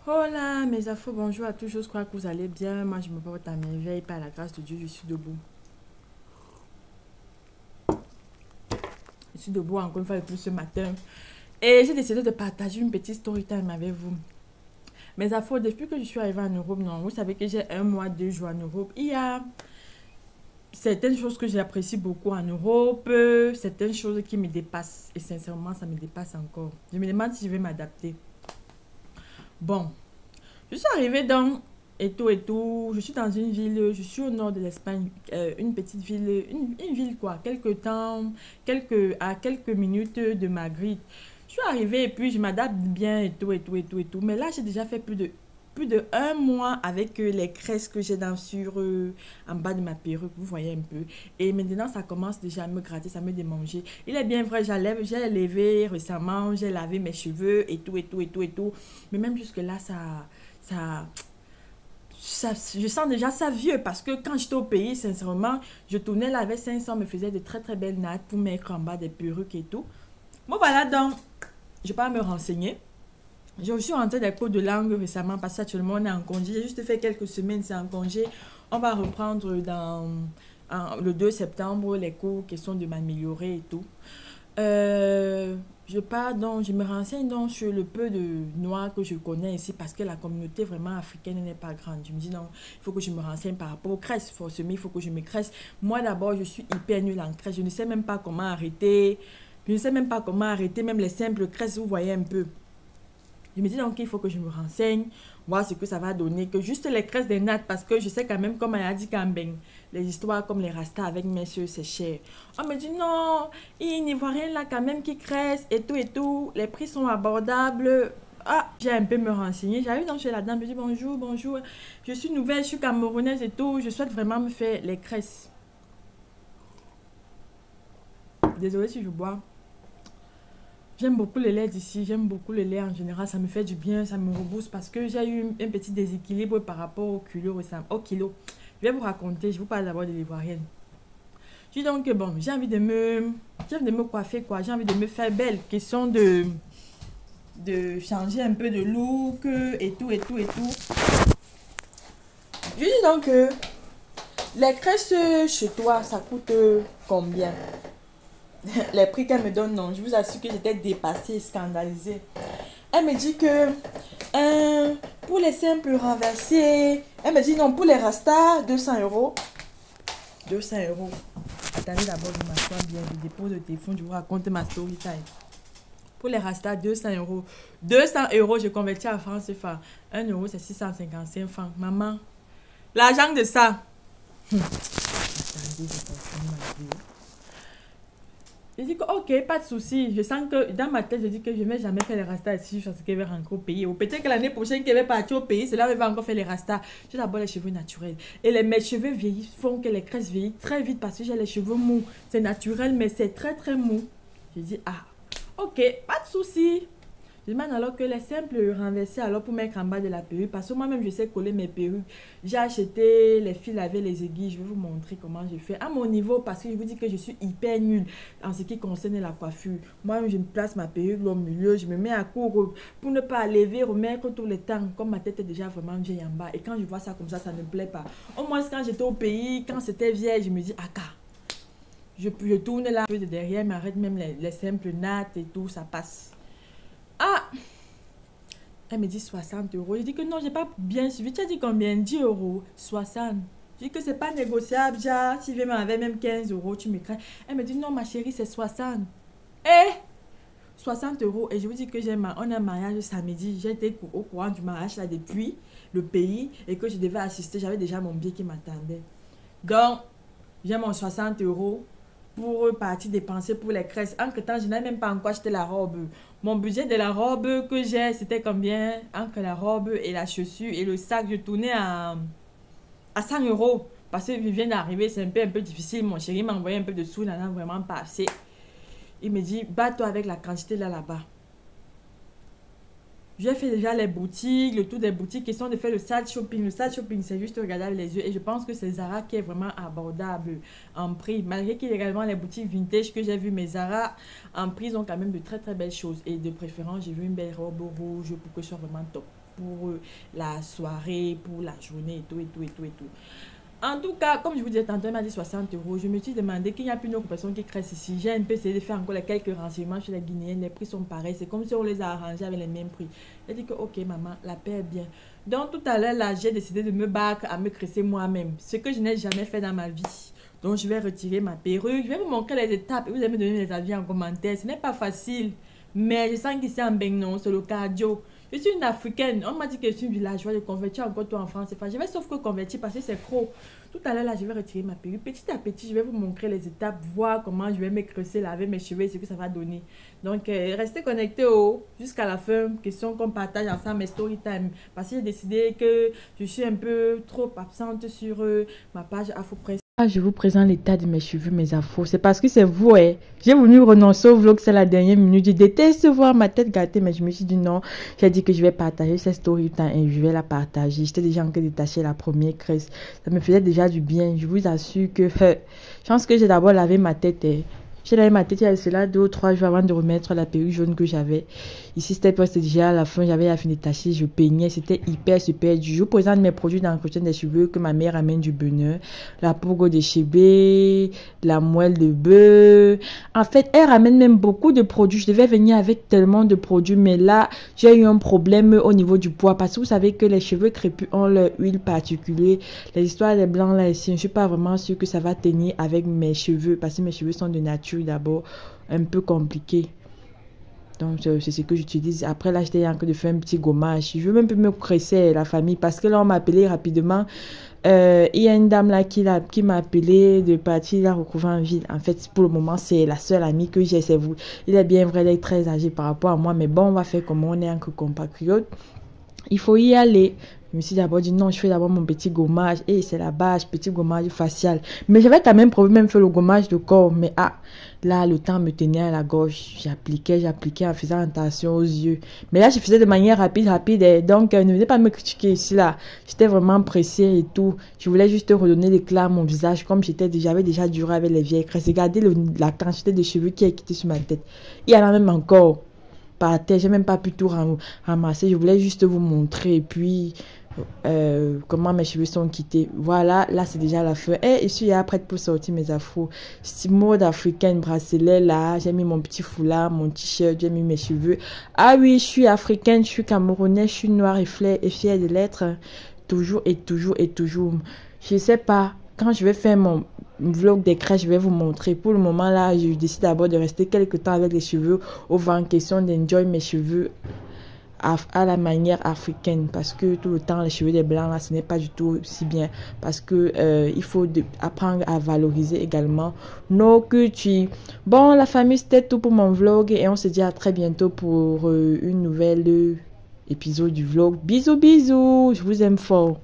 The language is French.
Hola mes afos, bonjour à tous, je crois que vous allez bien. Moi je me porte à merveille par la grâce de Dieu, je suis debout. Je suis debout encore une fois de plus ce matin. Et j'ai décidé de partager une petite story time avec vous. Mes afos, depuis que je suis arrivée en Europe, non, vous savez que j'ai un mois, 2 jours en Europe. Il y a certaines choses que j'apprécie beaucoup en Europe, certaines choses qui me dépassent. Et sincèrement, ça me dépasse encore. Je me demande si je vais m'adapter. Bon, je suis arrivée dans et tout. Je suis dans une ville, je suis au nord de l'Espagne, une petite ville, une ville quoi, à quelques minutes de Madrid. Je suis arrivée et puis je m'adapte bien et tout. Mais là, j'ai déjà fait plus de un mois avec les cresses que j'ai en bas de ma perruque, vous voyez un peu. Et maintenant, ça commence déjà à me gratter, ça me démanger. Il est bien vrai, j'ai levé récemment, j'ai lavé mes cheveux et tout. Mais même jusque-là, ça, je sens déjà ça vieux parce que quand j'étais au pays, sincèrement, je tournais là avec 500, me faisait de très très belles nattes pour mettre en bas des perruques et tout. Bon, voilà donc, je vais me renseigner. Je suis rentrée des cours de langue récemment parce qu'actuellement on est en congé. J'ai juste fait quelques semaines, c'est en congé. On va reprendre le 2 septembre les cours, question de m'améliorer et tout. Je pars donc, je me renseigne donc sur le peu de noirs que je connais ici parce que la communauté vraiment africaine n'est pas grande. Je me dis non, il faut que je me renseigne par rapport aux crèches. Forcément, il faut que je me crèche. Moi d'abord, je suis hyper nulle en crèche. Je ne sais même pas comment arrêter. Je ne sais même pas comment arrêter même les simples crèches, vous voyez un peu. Je me dis donc qu'il faut que je me renseigne, voir ce que ça va donner, que juste les cresses des nattes, parce que je sais quand même, comme elle a dit Kambeng, les histoires comme les rastas avec messieurs, c'est cher. On me dit non, il n'y voit rien là quand même qui cresse et tout, les prix sont abordables. Ah, j'ai un peu me renseigner. J'arrive donc chez la dame, je dis bonjour, bonjour, je suis nouvelle, je suis camerounaise et tout, je souhaite vraiment me faire les cresses. Désolée si je bois. J'aime beaucoup le lait d'ici, j'aime beaucoup le lait en général, ça me fait du bien, ça me rebooste parce que j'ai eu un petit déséquilibre par rapport au kilo récemment. Au kilo. Je vais vous raconter, je vous parle d'abord de l'ivoirienne. Je dis donc que bon, j'ai envie de me coiffer quoi, j'ai envie de me faire belle. Question de changer un peu de look et tout. Je dis donc que les crèches chez toi, ça coûte combien? Les prix qu'elle me donne, non, je vous assure que j'étais dépassée, scandalisée. Elle me dit que pour les simples renversés, elle me dit non, pour les rastas, 200 euros. 200 euros. Attendez d'abord, je m'assois bien, je dépose le téléphone, je vous raconte ma story time. Pour les rastas, 200 euros. 200 euros, je convertis à francs CFA. 1 euro, c'est 655 francs. Maman, l'argent de ça. Attendez, je continue ma vie. Je dis que ok, pas de souci. Je sens que dans ma tête, je dis que je ne vais jamais faire les rastas ici parce qu'elle va rentrer au pays. Ou peut-être que l'année prochaine qu'elle va partir au pays, c'est là où elle va encore faire les rastas. J'ai d'abord les cheveux naturels. Et mes cheveux vieillissent font que les crèches vieillissent très vite parce que j'ai les cheveux mous. C'est naturel, mais c'est très très mou. Je dis ah, ok, pas de souci. Je demande alors que les simples renversés alors pour mettre en bas de la perruque. Parce que moi-même, je sais coller mes perruques. J'ai acheté les fils avec les aiguilles. Je vais vous montrer comment je fais. À mon niveau, parce que je vous dis que je suis hyper nulle en ce qui concerne la coiffure. Moi, je me place ma perruque au milieu. Je me mets à court pour ne pas lever, remettre tout le temps. Comme ma tête est déjà vraiment vieille en bas. Et quand je vois ça comme ça ne me plaît pas. Au moins, quand j'étais au pays, quand c'était vieille, je me dis, ah, je tourne là. De derrière, m'arrête même les simples nattes et tout, ça passe. Ah, elle me dit 60 euros. Je dis que non, j'ai pas bien suivi. Tu as dit combien? 10 euros. 60. Je dis que c'est pas négociable. Déjà, si je m'avais même 15 euros, tu me crains. Elle me dit non, ma chérie, c'est 60. Eh, 60 euros. Et je vous dis que on a un mariage samedi. J'étais au courant du mariage là depuis le pays et que je devais assister. J'avais déjà mon billet qui m'attendait. Donc, j'ai mon 60 euros pour partir dépenser pour les crèches. Entre temps, je n'avais même pas encore acheté la robe. Mon budget de la robe que j'ai, c'était combien? Entre la robe et la chaussure et le sac, je tournais à 100 euros. Parce que je viens d'arriver, c'est un peu difficile. Mon chéri m'a envoyé un peu de sous, il n'en a vraiment pas assez. Il me dit, bats-toi avec la quantité là-bas. J'ai fait déjà les boutiques, le tour des boutiques, question de faire le side shopping. Le side shopping, c'est juste regarder avec les yeux. Et je pense que c'est Zara qui est vraiment abordable en prix. Malgré qu'il y a également les boutiques vintage que j'ai vu, mais Zara en prix, ils ont quand même de très très belles choses. Et de préférence, j'ai vu une belle robe rouge pour que ce soit vraiment top. Pour la soirée, pour la journée et tout, et tout, et tout, et tout. En tout cas, comme je vous disais tantôt, elle m'a dit 60 euros. Je me suis demandé qu'il n'y a plus une autre personne qui crée ici. J'ai un peu essayé de faire encore les quelques renseignements chez les Guinéennes. Les prix sont pareils. C'est comme si on les a arrangés avec les mêmes prix. Elle dit que, ok, maman, la paix est bien. Donc, tout à l'heure, là, j'ai décidé de me battre à me cresser moi-même. Ce que je n'ai jamais fait dans ma vie. Donc, je vais retirer ma perruque. Je vais vous montrer les étapes. Vous allez me donner les avis en commentaire. Ce n'est pas facile. Mais je sens qu'ici en Benin, c'est le cardio. Je suis une africaine. On m'a dit que je suis une villageoise de convertir encore toi en France. C'est pas. Je vais sauf que convertir parce que c'est trop. Tout à l'heure, là, je vais retirer ma perruque. Petit à petit, je vais vous montrer les étapes, voir comment je vais me creuser, laver mes cheveux, ce que ça va donner. Donc, restez connectés jusqu'à la fin. Question qu'on partage ensemble mes story time. Parce que j'ai décidé que je suis un peu trop absente sur ma page AfroPress. Je vous présente l'état de mes cheveux, mes afros. C'est parce que c'est vous, hein. J'ai voulu renoncer au vlog, c'est la dernière minute. Je déteste voir ma tête gâtée, mais je me suis dit non. J'ai dit que je vais partager cette story time et je vais la partager. J'étais déjà en train de détacher la première crête. Ça me faisait déjà du bien. Je vous assure que je pense que j'ai d'abord lavé ma tête. J'ai lavé ma tête il y a cela 2 ou 3 jours avant de remettre la perruque jaune que j'avais. Ici, c'était déjà à la fin, j'avais la fin de tâcher, je peignais, c'était hyper super dur. Je vous présente mes produits d'entretien des cheveux que ma mère amène du bonheur. La poudre de chébé, la moelle de bœuf. En fait, elle ramène même beaucoup de produits. Je devais venir avec tellement de produits, mais là, j'ai eu un problème au niveau du poids. Parce que vous savez que les cheveux crépus ont leur huile particulière. Les histoires des blancs là ici, je ne suis pas vraiment sûre que ça va tenir avec mes cheveux. Parce que mes cheveux sont de nature d'abord un peu compliqués. Donc, c'est ce que j'utilise. Après, là, j'étais en train de faire un petit gommage. Je veux même plus me presser la famille parce que là, on m'a appelé rapidement. Il y a une dame là qui m'a appelé de partir la recouvrir en ville. En fait, pour le moment, c'est la seule amie que j'ai, c'est vous. Il est bien vrai, elle est très âgée par rapport à moi. Mais bon, on va faire comme on est entre compatriotes. Il faut y aller. Je me suis d'abord dit non, je fais d'abord mon petit gommage. Et c'est la base, petit gommage facial. Mais j'avais quand même prévu même faire le gommage de corps. Mais là, le temps me tenait à la gorge. J'appliquais en faisant attention aux yeux. Mais là, je faisais de manière rapide. Et donc, ne venez pas me critiquer ici, là. J'étais vraiment pressée et tout. Je voulais juste redonner l'éclat à mon visage. Comme j'avais déjà duré avec les vieilles crèches. Regardez la quantité de cheveux qui a quitté sur ma tête. Il y en a même encore par terre. J'ai même pas pu tout ramasser. Je voulais juste vous montrer. Et puis, comment mes cheveux sont quittés. Voilà, là c'est déjà la fin. Et je suis là prête pour sortir mes afros. Mode africaine, bracelet là. J'ai mis mon petit foulard, mon t-shirt, j'ai mis mes cheveux. Ah oui, je suis africaine, je suis camerounaise, je suis noire et fière de l'être. Toujours et toujours et toujours. Je sais pas. Quand je vais faire mon vlog des crèches, je vais vous montrer. Pour le moment là, je décide d'abord de rester quelques temps avec les cheveux au vent, question d'enjoy mes cheveux à la manière africaine, parce que tout le temps les cheveux des blancs là, ce n'est pas du tout si bien, parce que il faut apprendre à valoriser également nos cultures. Bon, la famille, c'était tout pour mon vlog et on se dit à très bientôt pour une nouvelle épisode du vlog. Bisous bisous, je vous aime fort.